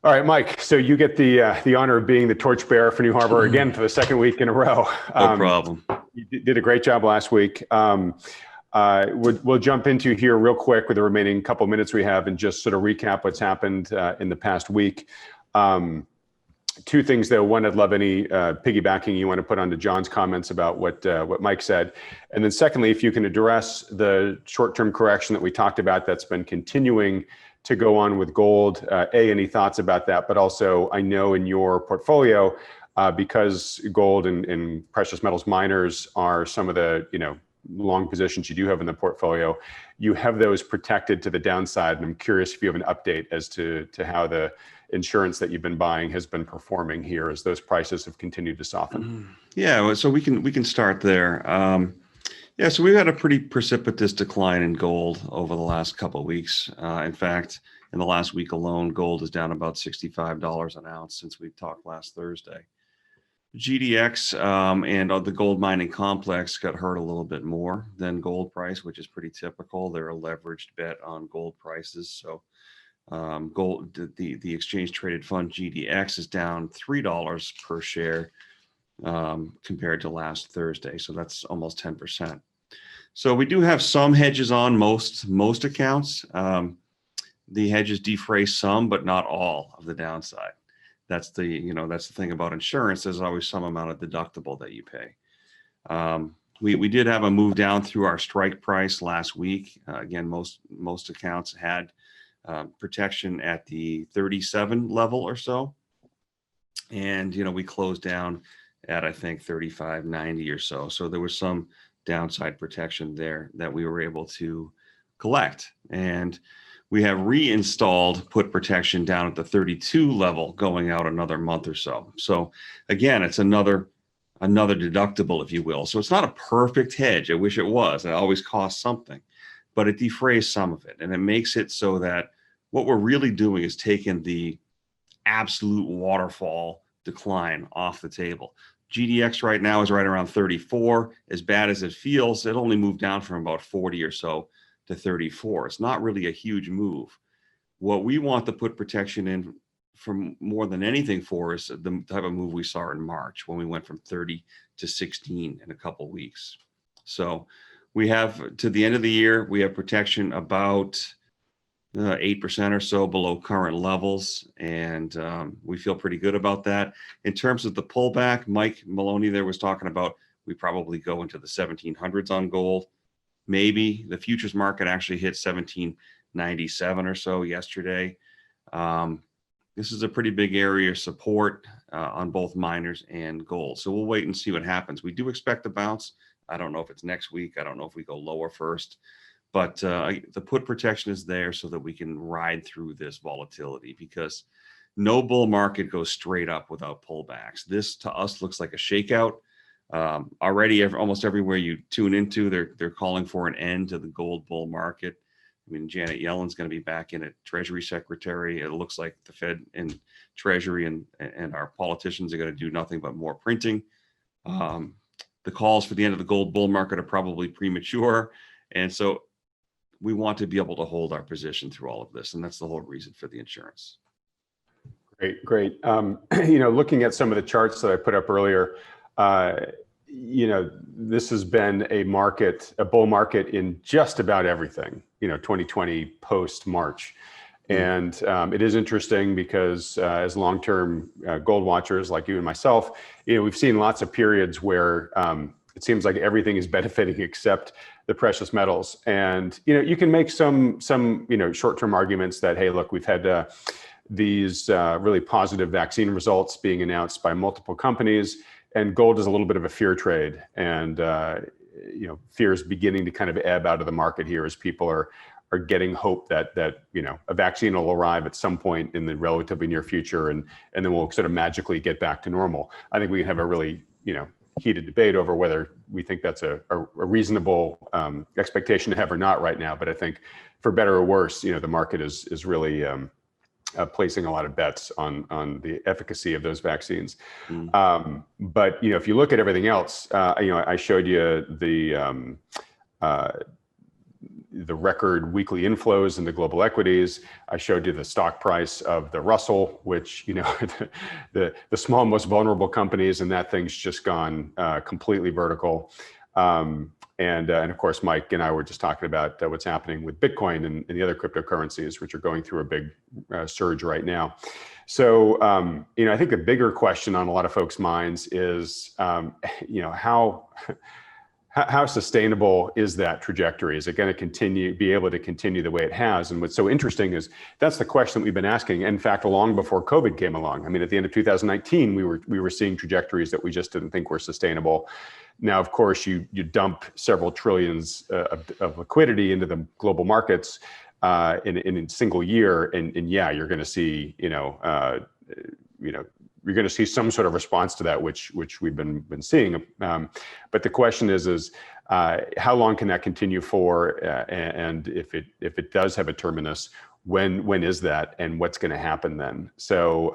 All right, Mike. So you get the honor of being the torchbearer for New Harbor again for the second week in a row. No problem. You did a great job last week. We'll jump into here real quick with the remaining couple minutes we have and just sort of recap what's happened in the past week. Two things though. One, I'd love any piggybacking you want to put onto John's comments about what Mike said. And then secondly, if you can address the short-term correction that we talked about that's been continuing to go on with gold. Any thoughts about that? But also, I know in your portfolio, because gold and precious metals miners are some of the, long positions you do have in the portfolio, you have those protected to the downside. And I'm curious if you have an update as to how the insurance that you've been buying has been performing here as those prices have continued to soften. Yeah, so we can start there. So we've had a pretty precipitous decline in gold over the last couple of weeks. In fact, in the last week alone, gold is down about $65 an ounce since we talked last Thursday. GDX and the gold mining complex got hurt a little bit more than gold price, which is pretty typical. They're a leveraged bet on gold prices. So gold, the exchange traded fund GDX is down $3 per share compared to last Thursday. So that's almost 10%. So we do have some hedges on most accounts. The hedges defray some, but not all of the downside. That's the thing about insurance. There's always some amount of deductible that you pay. We did have a move down through our strike price last week. Again, most accounts had protection at the 37 level or so. And, we closed down at, I think, 35.90 or so. So there was some downside protection there that we were able to collect. And we have reinstalled put protection down at the 32 level going out another month or so. So again, it's another deductible, if you will. So it's not a perfect hedge. I wish it was. It always costs something, but it defrays some of it. And it makes it so that what we're really doing is taking the absolute waterfall decline off the table. GDX right now is right around 34. As bad as it feels, it only moved down from about 40 or so to 34. It's not really a huge move. What we want to put protection in for more than anything for is the type of move we saw in March when we went from 30 to 16 in a couple of weeks. So we have, to the end of the year, we have protection about 8% or so below current levels, and we feel pretty good about that. In terms of the pullback, Mike Maloney there was talking about we probably go into the 1700s on gold. Maybe the futures market actually hit 1797 or so yesterday. This is a pretty big area of support on both miners and gold. So we'll wait and see what happens. We do expect a bounce. I don't know if it's next week. I don't know if we go lower first. But the put protection is there so that we can ride through this volatility, because no bull market goes straight up without pullbacks. This to us looks like a shakeout. Already almost everywhere you tune into, they're calling for an end to the gold bull market. I mean, Janet Yellen's going to be back in at Treasury Secretary. It looks like the Fed and Treasury and our politicians are going to do nothing but more printing. The calls for the end of the gold bull market are probably premature. And so we want to be able to hold our position through all of this. And that's the whole reason for the insurance. Great. Looking at some of the charts that I put up earlier, this has been a bull market in just about everything, 2020 post-March. And it is interesting because as long-term gold watchers like you and myself, we've seen lots of periods where it seems like everything is benefiting except the precious metals. And, you can make some short-term arguments that, hey, look, we've had these really positive vaccine results being announced by multiple companies, and gold is a little bit of a fear trade. And, fear is beginning to kind of ebb out of the market here as people are getting hope that a vaccine will arrive at some point in the relatively near future, and then we'll sort of magically get back to normal. I think we can have a really, heated debate over whether we think that's a reasonable expectation to have or not right now. But I think for better or worse, the market is really placing a lot of bets on the efficacy of those vaccines. But if you look at everything else, I showed you the record weekly inflows into global equities. I showed you the stock price of the Russell, which, the small, most vulnerable companies, and that thing's just gone completely vertical. And of course, Mike and I were just talking about what's happening with Bitcoin and the other cryptocurrencies, which are going through a big surge right now. So, I think the bigger question on a lot of folks' minds is, how sustainable is that trajectory? Is it going to be able to continue the way it has? And what's so interesting is that's the question that we've been asking. In fact, long before COVID came along. I mean, at the end of 2019, we were seeing trajectories that we just didn't think were sustainable. Now, of course, you dump several trillions of liquidity into the global markets in a single year, and yeah, you're going to see you're going to see some sort of response to that, which we've been seeing. But the question is how long can that continue for? And if it does have a terminus, when is that, and what's going to happen then? So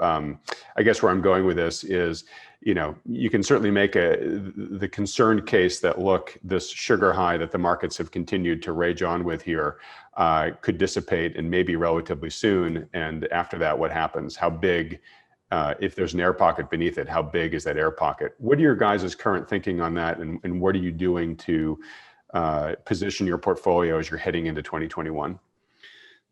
I guess where I'm going with this is, you can certainly make the concerned case that, look, this sugar high that the markets have continued to rage on with here could dissipate, and maybe relatively soon. And after that, what happens? How big? If there's an air pocket beneath it, how big is that air pocket? What are your guys' current thinking on that, and what are you doing to position your portfolio as you're heading into 2021?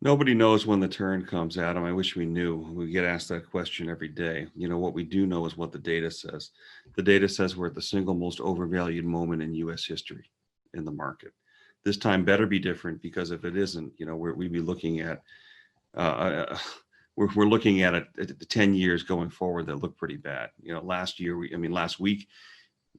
Nobody knows when the turn comes, Adam. I wish we knew. We get asked that question every day. What we do know is what the data says. The data says we're at the single most overvalued moment in U.S. history in the market. This time better be different, because if it isn't, we'd be looking at we're looking at it at the 10 years going forward that look pretty bad. Last week,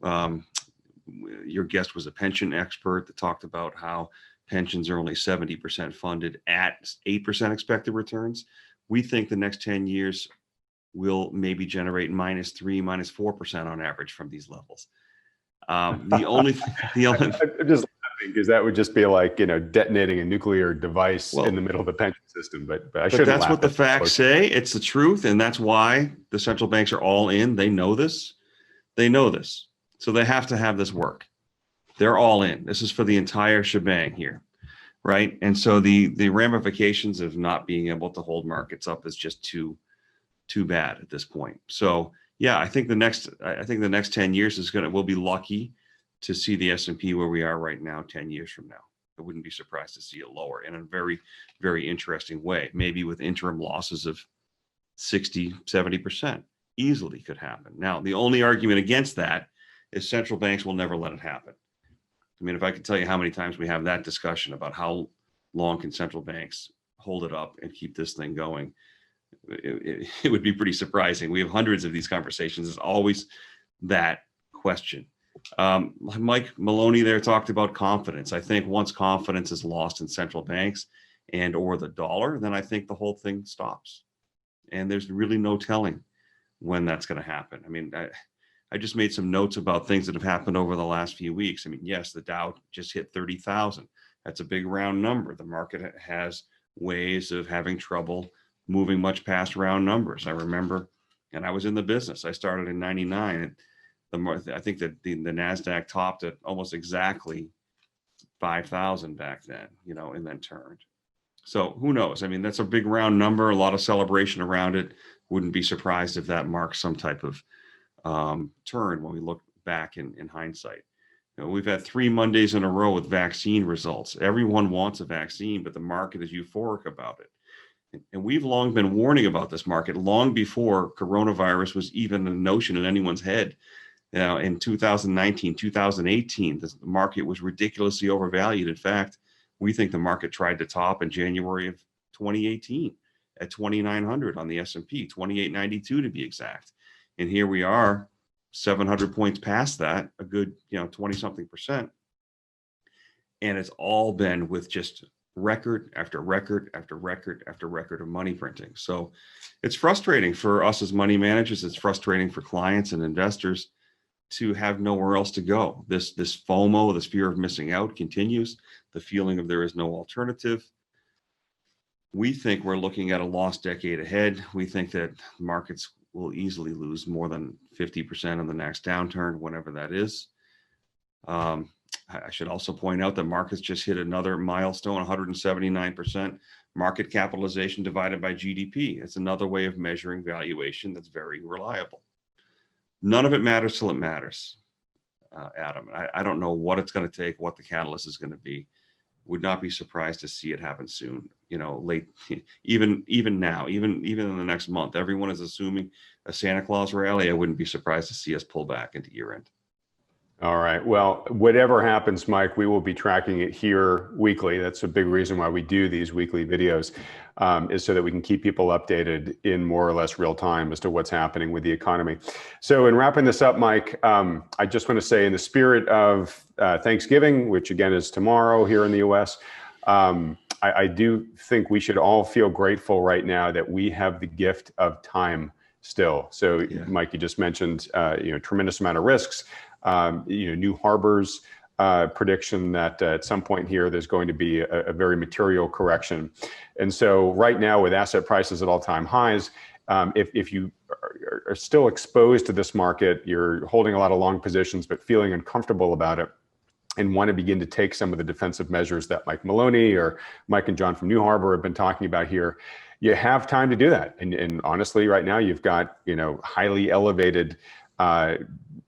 your guest was a pension expert that talked about how pensions are only 70% funded at 8% expected returns. We think the next 10 years will maybe generate -3%, -4% on average from these levels. I'm just because that would just be like, detonating a nuclear device in the middle of the pension system. But I shouldn't laugh. That's what the facts say. It's the truth. And that's why the central banks are all in. They know this. So they have to have this work. They're all in. This is for the entire shebang here, right? And so the ramifications of not being able to hold markets up is just too bad at this point. So yeah, I think the next 10 years we'll be lucky to see the S&P where we are right now 10 years from now. I wouldn't be surprised to see it lower in a very, very interesting way, maybe with interim losses of 60, 70%. Easily could happen. Now, the only argument against that is central banks will never let it happen. I mean, if I could tell you how many times we have that discussion about how long can central banks hold it up and keep this thing going, it would be pretty surprising. We have hundreds of these conversations. There's always that question. Mike Maloney there talked about confidence. I think once confidence is lost in central banks and or the dollar, then I think the whole thing stops. And there's really no telling when that's going to happen. I mean, I just made some notes about things that have happened over the last few weeks. I mean, yes, the Dow just hit 30,000. That's a big round number. The market has ways of having trouble moving much past round numbers. I remember, and I was in the business. I started in 99. I think that the NASDAQ topped at almost exactly 5,000 back then, and then turned. So who knows? I mean, that's a big round number, a lot of celebration around it. Wouldn't be surprised if that marks some type of turn when we look back in hindsight. We've had 3 Mondays in a row with vaccine results. Everyone wants a vaccine, but the market is euphoric about it. And we've long been warning about this market long before coronavirus was even a notion in anyone's head. In 2019, 2018, the market was ridiculously overvalued. In fact, we think the market tried to top in January of 2018 at 2,900 on the S&P, 2,892 to be exact. And here we are, 700 points past that, a good 20-something percent. And it's all been with just record after record after record after record of money printing. So it's frustrating for us as money managers. It's frustrating for clients and investors to have nowhere else to go. This FOMO, this fear of missing out, continues. The feeling of there is no alternative. We think we're looking at a lost decade ahead. We think that markets will easily lose more than 50% in the next downturn, whenever that is. I should also point out that markets just hit another milestone, 179% market capitalization divided by GDP. It's another way of measuring valuation that's very reliable. None of it matters till it matters, Adam. I don't know what it's going to take, what the catalyst is going to be. Would not be surprised to see it happen soon. Late, even now, even in the next month. Everyone is assuming a Santa Claus rally. I wouldn't be surprised to see us pull back into year end. All right. Well, whatever happens, Mike, we will be tracking it here weekly. That's a big reason why we do these weekly videos, is so that we can keep people updated in more or less real time as to what's happening with the economy. So in wrapping this up, Mike, I just want to say, in the spirit of Thanksgiving, which again is tomorrow here in the US, I do think we should all feel grateful right now that we have the gift of time still. So yeah. Mike, you just mentioned, tremendous amount of risks. New Harbor's prediction that at some point here, there's going to be a very material correction. And so right now, with asset prices at all-time highs, if you are still exposed to this market, you're holding a lot of long positions, but feeling uncomfortable about it, and want to begin to take some of the defensive measures that Mike Maloney or Mike and John from New Harbor have been talking about here, you have time to do that. And honestly, right now, you've got highly elevated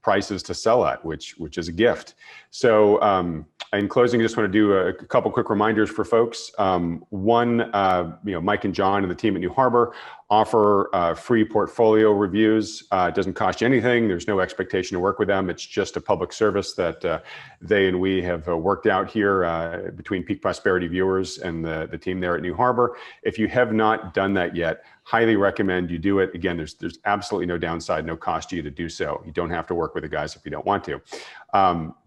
prices to sell at, which is a gift. So in closing, I just want to do a couple quick reminders for folks. One, Mike and John and the team at New Harbor offer free portfolio reviews. It doesn't cost you anything. There's no expectation to work with them. It's just a public service that they and we have worked out here between Peak Prosperity viewers and the team there at New Harbor. If you have not done that yet, highly recommend you do it. Again, there's absolutely no downside, no cost to you to do so. You don't have to work with the guys if you don't want to,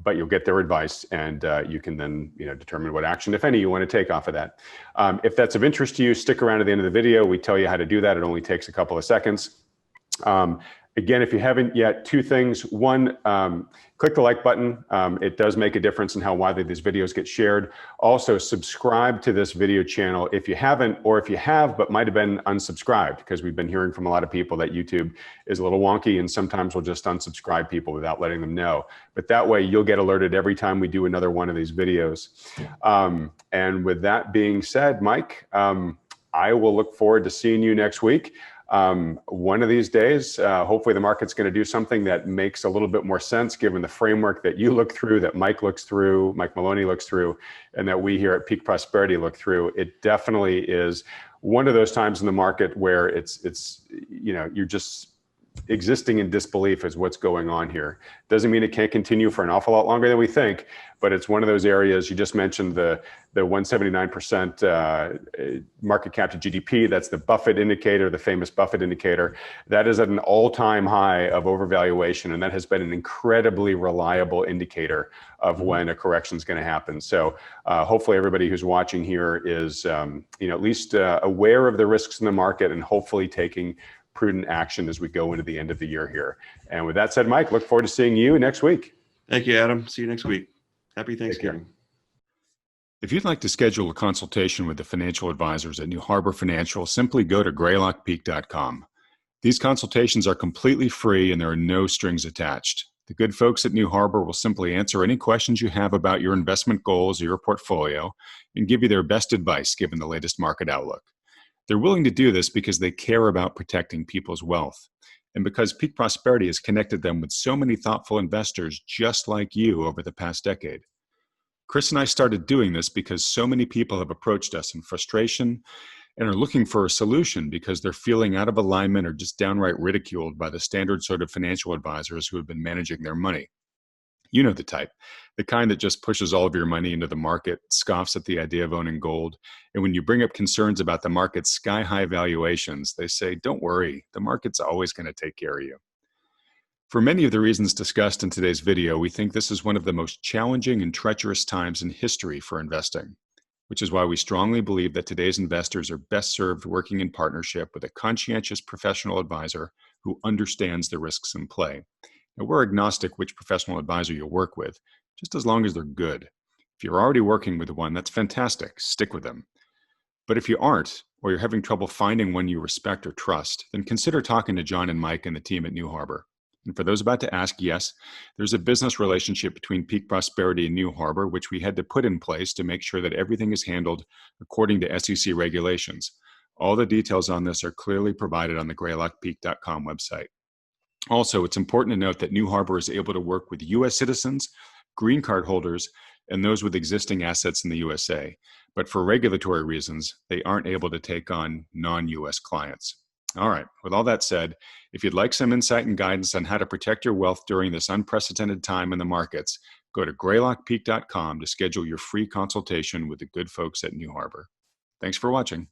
but you'll get their advice, and you can then determine what action, if any, you want to take off of that. If that's of interest to you, stick around to the end of the video. We tell you how to do that. It only takes a couple of seconds. Again, if you haven't yet, two things. One, click the like button. It does make a difference in how widely these videos get shared. Also, subscribe to this video channel if you haven't, or if you have but might have been unsubscribed, because we've been hearing from a lot of people that YouTube is a little wonky and sometimes we'll just unsubscribe people without letting them know. But that way you'll get alerted every time we do another one of these videos. And with that being said, Mike, I will look forward to seeing you next week. One of these days, hopefully the market's going to do something that makes a little bit more sense given the framework that you look through, that Mike looks through, Mike Maloney looks through, and that we here at Peak Prosperity look through. It definitely is one of those times in the market where it's you're just existing in disbelief as what's going on here. Doesn't mean it can't continue for an awful lot longer than we think, but it's one of those areas. You just mentioned the 179% market cap to GDP. That's the Buffett indicator, the famous Buffett indicator. That is at an all-time high of overvaluation, and that has been an incredibly reliable indicator of when a correction is going to happen. So hopefully everybody who's watching here is at least aware of the risks in the market and hopefully taking prudent action as we go into the end of the year here. And with that said, Mike, look forward to seeing you next week. Thank you, Adam. See you next week. Happy Thanksgiving. If you'd like to schedule a consultation with the financial advisors at New Harbor Financial, simply go to greylockpeak.com. These consultations are completely free and there are no strings attached. The good folks at New Harbor will simply answer any questions you have about your investment goals or your portfolio and give you their best advice given the latest market outlook. They're willing to do this because they care about protecting people's wealth, and because Peak Prosperity has connected them with so many thoughtful investors just like you over the past decade. Chris and I started doing this because so many people have approached us in frustration and are looking for a solution because they're feeling out of alignment or just downright ridiculed by the standard sort of financial advisors who have been managing their money. You know the type, the kind that just pushes all of your money into the market, scoffs at the idea of owning gold, and when you bring up concerns about the market's sky-high valuations, they say, don't worry, the market's always going to take care of you. For many of the reasons discussed in today's video, we think this is one of the most challenging and treacherous times in history for investing, which is why we strongly believe that today's investors are best served working in partnership with a conscientious professional advisor who understands the risks in play. Now, we're agnostic which professional advisor you work with, just as long as they're good. If you're already working with one, that's fantastic. Stick with them. But if you aren't, or you're having trouble finding one you respect or trust, then consider talking to John and Mike and the team at New Harbor. And for those about to ask, yes, there's a business relationship between Peak Prosperity and New Harbor, which we had to put in place to make sure that everything is handled according to SEC regulations. All the details on this are clearly provided on the greylockpeak.com website. Also, it's important to note that New Harbor is able to work with U.S. citizens, green card holders, and those with existing assets in the USA. But for regulatory reasons, they aren't able to take on non-U.S. clients. All right, with all that said, if you'd like some insight and guidance on how to protect your wealth during this unprecedented time in the markets, go to greylockpeak.com to schedule your free consultation with the good folks at New Harbor. Thanks for watching.